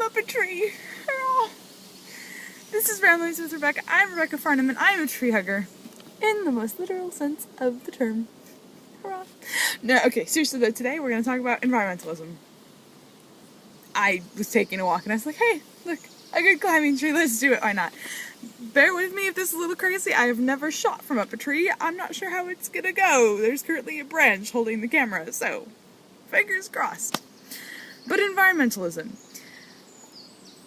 up a tree. Hurrah. This is Ramblings with Rebecca. I'm Rebecca Farnum, and I'm a tree hugger in the most literal sense of the term. Hurrah. No, okay, seriously though, today we're going to talk about environmentalism. I was taking a walk and I was like, hey, look, a good climbing tree, let's do it, why not? Bear with me if this is a little crazy. I have never shot from up a tree. I'm not sure how it's gonna go. There's currently a branch holding the camera, so fingers crossed. But environmentalism,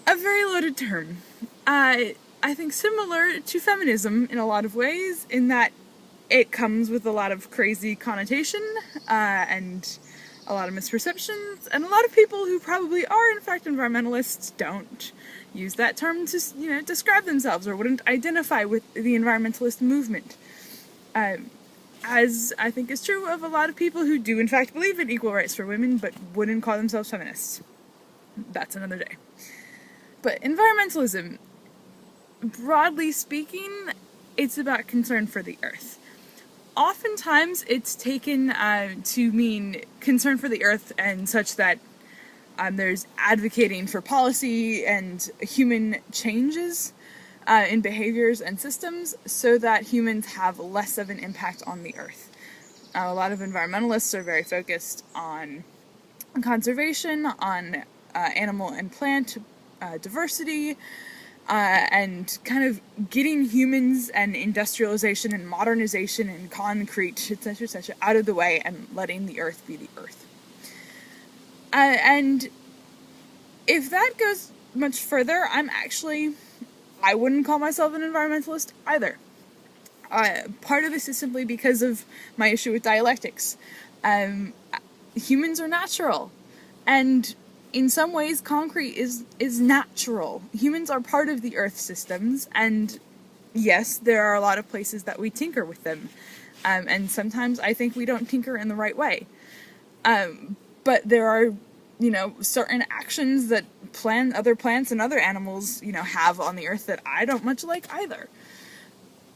a very loaded term. I think similar to feminism in a lot of ways, in that it comes with a lot of crazy connotation and a lot of misperceptions, and a lot of people who probably are in fact environmentalists don't use that term to, describe themselves or wouldn't identify with the environmentalist movement. As I think is true of a lot of people who do in fact believe in equal rights for women but wouldn't call themselves feminists. That's another day. But environmentalism, broadly speaking, it's about concern for the earth. Oftentimes it's taken to mean concern for the earth and such that there's advocating for policy and human changes in behaviors and systems so that humans have less of an impact on the earth. A lot of environmentalists are very focused on conservation, on animal and plant diversity, and kind of getting humans and industrialization and modernization and concrete, etc., out of the way and letting the earth be the earth. And if that goes much further, I wouldn't call myself an environmentalist either. Part of this is simply because of my issue with dialectics. Humans are natural, and in some ways concrete is natural. Humans are part of the earth systems, and yes, there are a lot of places that we tinker with them. And sometimes I think we don't tinker in the right way. But there are, certain actions that other plants and other animals, have on the earth that I don't much like either.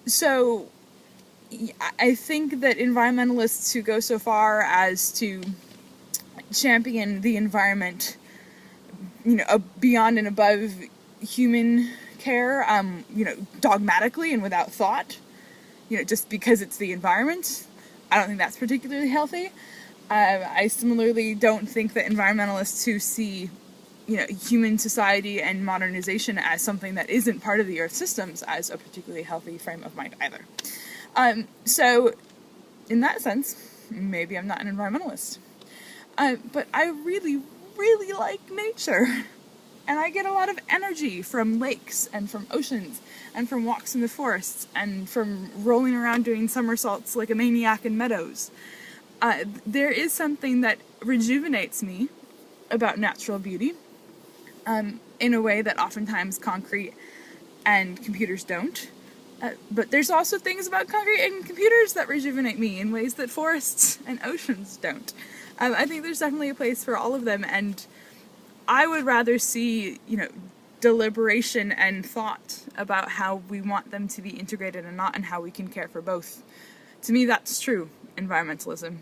So I think that environmentalists who go so far as to champion the environment, beyond and above human care, dogmatically and without thought, just because it's the environment, I don't think that's particularly healthy. I similarly don't think that environmentalists who see, human society and modernization as something that isn't part of the Earth systems as a particularly healthy frame of mind either. So, in that sense, maybe I'm not an environmentalist. But I really, really like nature. And I get a lot of energy from lakes and from oceans and from walks in the forests and from rolling around doing somersaults like a maniac in meadows. There is something that rejuvenates me about natural beauty, in a way that oftentimes concrete and computers don't. But there's also things about concrete and computers that rejuvenate me in ways that forests and oceans don't. I think there's definitely a place for all of them, and I would rather see, deliberation and thought about how we want them to be integrated and not, and how we can care for both. To me, that's true environmentalism.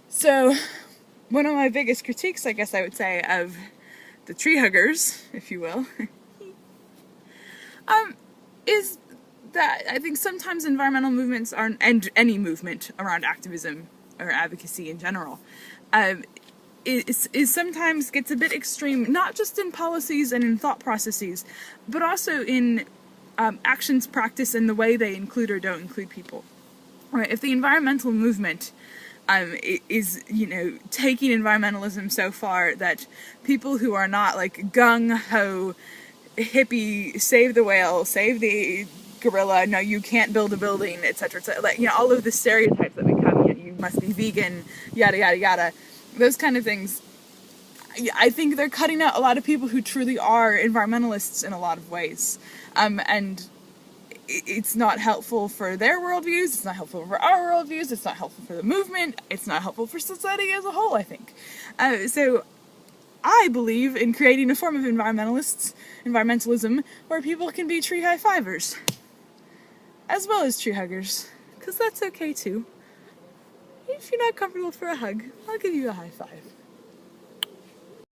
So, one of my biggest critiques, I guess I would say, of the tree huggers, if you will, is that I think sometimes environmental movements and any movement around activism or advocacy in general, is sometimes gets a bit extreme, not just in policies and in thought processes, but also in actions, practice, and the way they include or don't include people. Right? If the environmental movement is, taking environmentalism so far that people who are not like gung-ho, hippie, save the whale, save the gorilla, no, you can't build a building, etc., all of the stereotypes that become, you must be vegan, yada, yada, yada, those kind of things, I think they're cutting out a lot of people who truly are environmentalists in a lot of ways. And it's not helpful for their worldviews, it's not helpful for our worldviews, it's not helpful for the movement, it's not helpful for society as a whole, I think. So I believe in creating a form of environmentalism, where people can be tree high-fivers, as well as tree huggers, because that's okay too. If you're not comfortable for a hug, I'll give you a high five.